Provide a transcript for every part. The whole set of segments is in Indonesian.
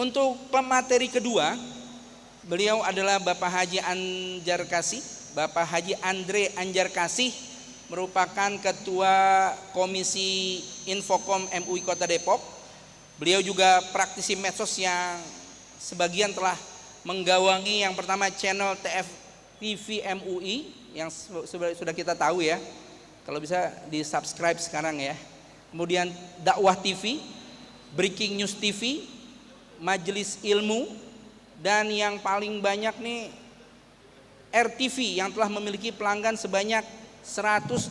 Untuk pemateri kedua, beliau adalah Bapak Haji Anjar Kasih. Bapak Haji Andre Anjar Kasih merupakan Ketua Komisi Infokom MUI Kota Depok. Beliau juga praktisi medsos yang sebagian telah menggawangi yang pertama channel TF TV MUI yang sudah kita tahu ya. Kalau bisa di subscribe sekarang ya. Kemudian Dakwah TV, Breaking News TV, Majelis Ilmu, dan yang paling banyak nih RTV yang telah memiliki pelanggan sebanyak 114.000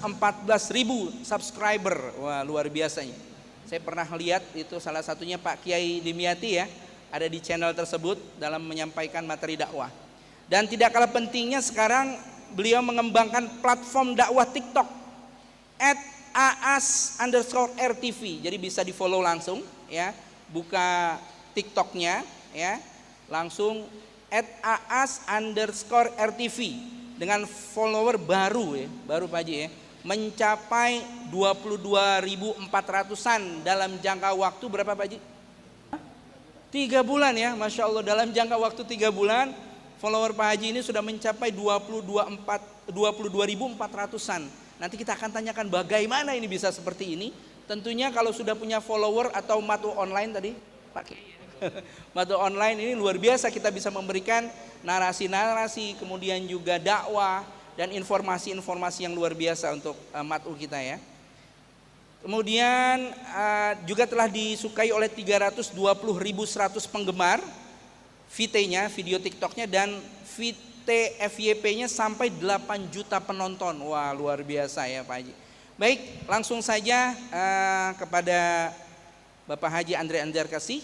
subscriber. Wah, luar biasanya. Saya pernah lihat itu salah satunya Pak Kiai Dimyati ya, ada di channel tersebut dalam menyampaikan materi dakwah. Dan tidak kalah pentingnya sekarang beliau mengembangkan platform dakwah TikTok @aas_RTV. Jadi bisa di follow langsung ya, buka TikToknya ya, langsung @aas_RTV dengan follower baru ya, baru Pak Haji ya, mencapai 22.400-an dalam jangka waktu berapa Pak Haji? 3 bulan ya, Masya Allah, dalam jangka waktu 3 bulan follower Pak Haji ini sudah mencapai 22.400-an. Nanti kita akan tanyakan bagaimana ini bisa seperti ini. Tentunya kalau sudah punya follower atau matu online tadi Pak Kiai, matu online ini luar biasa, kita bisa memberikan narasi-narasi, kemudian juga dakwah dan informasi-informasi yang luar biasa untuk matu kita ya. Kemudian juga telah disukai oleh 320.100 penggemar VT-nya, video TikToknya, dan VT FYP-nya sampai 8 juta penonton. Wah, luar biasa ya Pak Haji. Baik, langsung saja kepada Bapak Haji Andre Anjar Kasih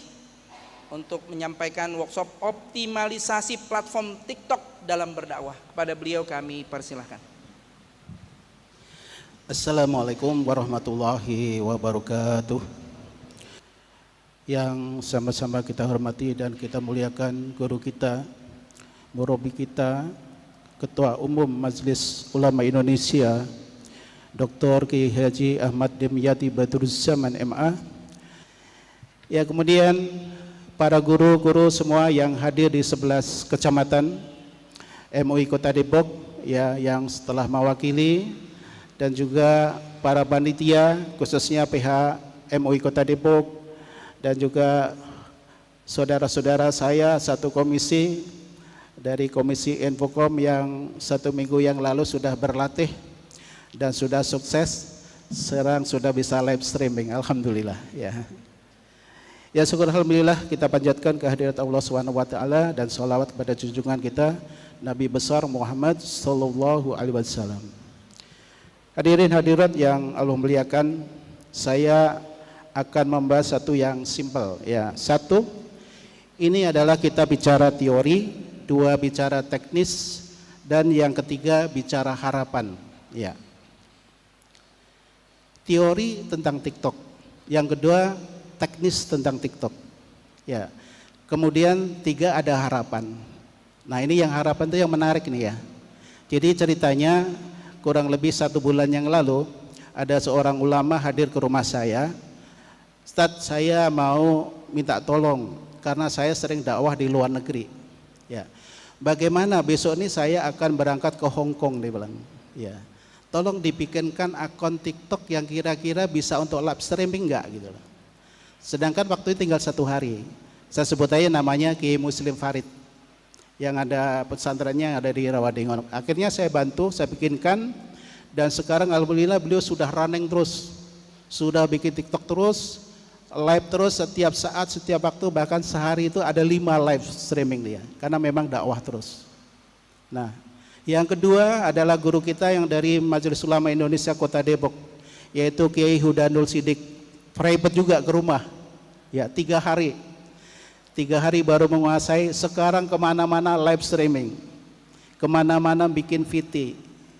untuk menyampaikan workshop optimalisasi platform TikTok dalam berdakwah. Kepada beliau kami persilahkan. Assalamualaikum warahmatullahi wabarakatuh. Yang sama-sama kita hormati dan kita muliakan guru kita, murabi kita, Ketua Umum Majelis Ulama Indonesia, Dr. Kiai Haji Ahmad Dimyati Badruzzaman MA. Ya, kemudian para guru-guru semua yang hadir di 11 kecamatan MUI Kota Depok ya, yang setelah mewakili, dan juga para panitia khususnya PH MUI Kota Depok, dan juga saudara-saudara saya satu komisi dari Komisi Infokom yang 1 minggu yang lalu sudah berlatih dan sudah sukses, sekarang sudah bisa live streaming, alhamdulillah ya. Ya, syukur alhamdulillah, kita panjatkan kehadirat Allah SWT dan sholawat kepada junjungan kita Nabi besar Muhammad sallallahu alaihi wasallam. Hadirin hadirat yang Allah muliakan, saya akan membahas satu yang simpel ya. Satu, ini adalah kita bicara teori, dua bicara teknis, dan yang ketiga bicara harapan ya. Teori tentang TikTok, yang kedua teknis tentang TikTok ya. Kemudian 3 ada harapan. Nah, ini yang harapan itu yang menarik nih ya. Jadi ceritanya kurang lebih 1 bulan yang lalu ada seorang ulama hadir ke rumah saya. Ustadz, saya mau minta tolong karena saya sering dakwah di luar negeri ya. Bagaimana besok ini saya akan berangkat ke Hong Kong, dia bilang ya. Tolong dibikinkan akun TikTok yang kira-kira bisa untuk live streaming enggak gitu loh. Sedangkan waktu itu tinggal 1 hari. Saya sebut aja namanya Kiai Muslim Farid yang ada pesantrennya yang ada di Rawadengon. Akhirnya saya bantu, saya bikinkan, dan sekarang alhamdulillah beliau sudah running terus, sudah bikin TikTok terus, live terus setiap saat, setiap waktu, bahkan sehari itu ada 5 live streaming dia, karena memang dakwah terus. Nah, yang kedua adalah guru kita yang dari Majelis Ulama Indonesia Kota Depok, yaitu Kiai Hudanul Sidik, private juga ke rumah ya, 3 hari baru menguasai. Sekarang kemana-mana live streaming, kemana-mana bikin VT.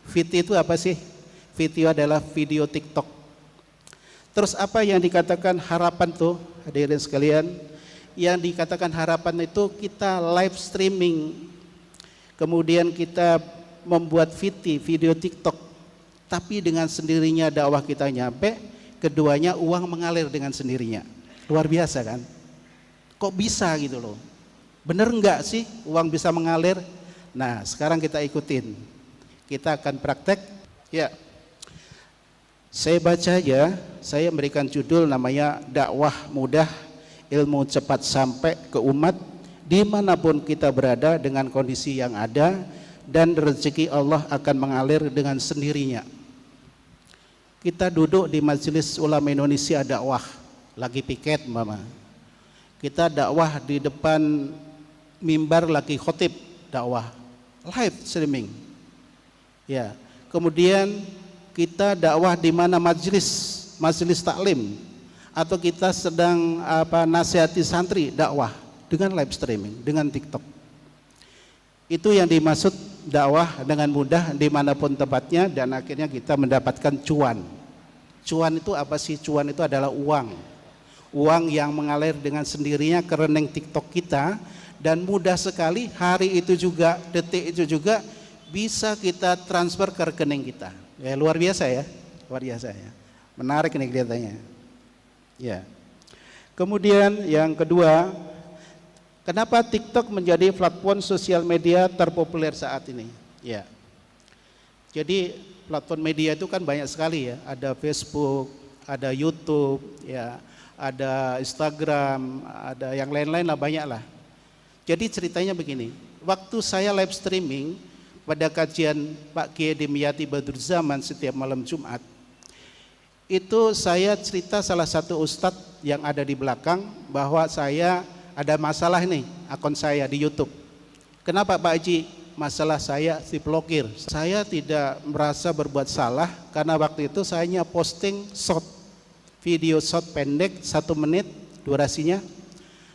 VT itu apa sih? VT adalah video TikTok. Terus apa yang dikatakan harapan tuh hadirin sekalian? Yang dikatakan harapan itu kita live streaming, kemudian kita membuat VT, video TikTok, tapi dengan sendirinya dakwah kita nyampe, keduanya uang mengalir dengan sendirinya. Luar biasa kan? Kok bisa gitu loh? Bener nggak sih uang bisa mengalir? Nah, sekarang kita ikutin. Kita akan praktek. Ya, saya baca aja. Saya memberikan judul namanya dakwah mudah, ilmu cepat sampai ke umat dimanapun kita berada dengan kondisi yang ada, dan rezeki Allah akan mengalir dengan sendirinya. Kita duduk di Majelis Ulama Indonesia dakwah, lagi piket mama. Kita dakwah di depan mimbar lagi khotib dakwah, live streaming. Ya, kemudian kita dakwah di mana majelis taklim, atau kita sedang nasihati santri dakwah dengan live streaming, dengan TikTok. Itu yang dimaksud dakwah dengan mudah dimanapun tempatnya, dan akhirnya kita mendapatkan cuan. Cuan itu apa sih? Cuan itu adalah uang yang mengalir dengan sendirinya ke rekening TikTok kita, dan mudah sekali hari itu juga, detik itu juga bisa kita transfer ke rekening kita. Ya, luar biasa ya, luar biasa ya. Menarik nih kelihatannya. Ya. Kemudian yang kedua, kenapa TikTok menjadi platform sosial media terpopuler saat ini? Ya. Jadi platform media itu kan banyak sekali ya, ada Facebook, ada YouTube, ya, ada Instagram, ada yang lain-lain lah, banyak lah. Jadi ceritanya begini, waktu saya live streaming pada kajian Pak Kiai Dimyati Badruzzaman setiap malam Jumat, itu saya cerita salah satu ustadz yang ada di belakang bahwa saya ada masalah nih akun saya di YouTube. Kenapa Pak Haji? Masalah saya diblokir. Saya tidak merasa berbuat salah karena waktu itu saya posting video short pendek 1 menit durasinya,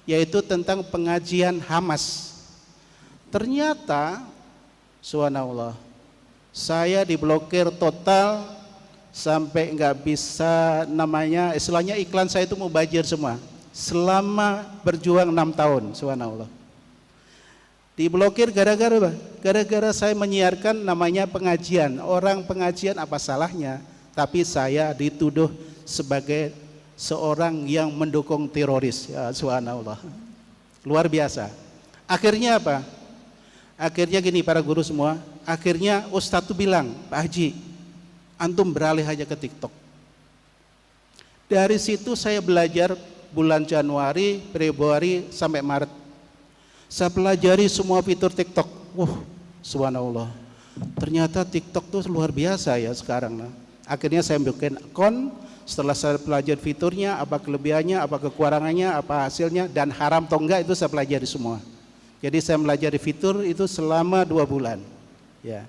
yaitu tentang pengajian Hamas. Ternyata subhanallah, saya diblokir total sampai nggak bisa, namanya istilahnya iklan saya itu mubazir semua selama berjuang 6 tahun. Subhanallah, diblokir gara-gara apa? Gara-gara saya menyiarkan namanya pengajian. Orang pengajian apa salahnya, tapi saya dituduh sebagai seorang yang mendukung teroris. Ya, subhanallah, luar biasa. Akhirnya apa? Akhirnya gini para guru semua, akhirnya Ustadz tuh bilang, Pak Haji, antum beralih aja ke TikTok. Dari situ saya belajar bulan Januari, Februari sampai Maret. Saya pelajari semua fitur TikTok. Subhanallah, ternyata TikTok tuh luar biasa ya sekarang. Nah, akhirnya saya bikin akun. Setelah saya pelajari fiturnya, apa kelebihannya, apa kekurangannya, apa hasilnya, dan haram atau enggak, itu saya pelajari semua. Jadi saya pelajari fitur itu selama 2 bulan. Ya,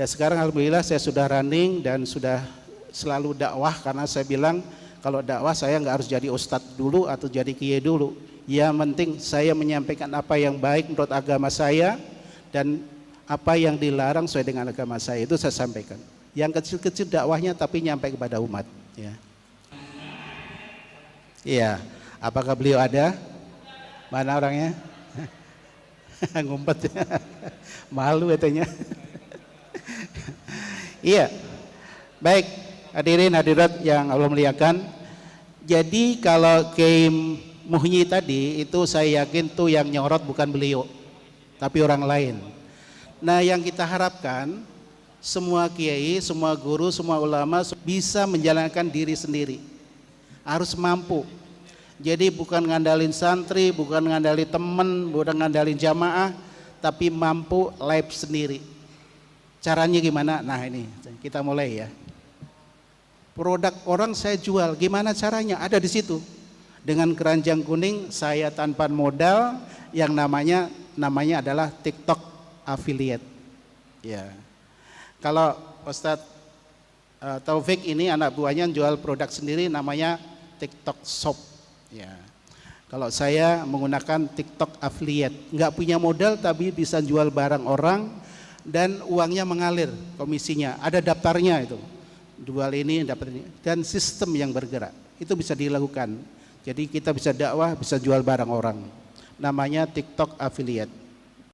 sekarang alhamdulillah saya sudah running dan sudah selalu dakwah, karena saya bilang kalau dakwah saya nggak harus jadi ustadz dulu atau jadi kiai dulu. Yang penting saya menyampaikan apa yang baik menurut agama saya, dan apa yang dilarang sesuai dengan agama saya, itu saya sampaikan. Yang kecil-kecil dakwahnya tapi nyampe kepada umat. Ya. Iya. Apakah beliau ada? Mana orangnya? Ngumpet. Malu katanya. Iya. Baik, hadirin hadirat yang Allah muliakan. Jadi kalau Kiai Muhyi tadi itu saya yakin tuh yang nyorot bukan beliau, tapi orang lain. Nah, yang kita harapkan semua kiai, semua guru, semua ulama bisa menjalankan diri sendiri. Harus mampu. Jadi bukan ngandalin santri, bukan ngandalin temen, bukan ngandalin jamaah, tapi mampu live sendiri. Caranya gimana? Nah, ini kita mulai ya. Produk orang saya jual, gimana caranya? Ada di situ. Dengan keranjang kuning saya tanpa modal, yang namanya adalah TikTok affiliate. Ya. Kalau Ustadz Taufik ini anak buahnya jual produk sendiri namanya TikTok Shop. Ya. Kalau saya menggunakan TikTok affiliate, nggak punya modal tapi bisa jual barang orang dan uangnya mengalir, komisinya ada daftarnya itu. Jual ini dapat ini, dan sistem yang bergerak itu bisa dilakukan. Jadi kita bisa dakwah, bisa jual barang orang. Namanya TikTok affiliate.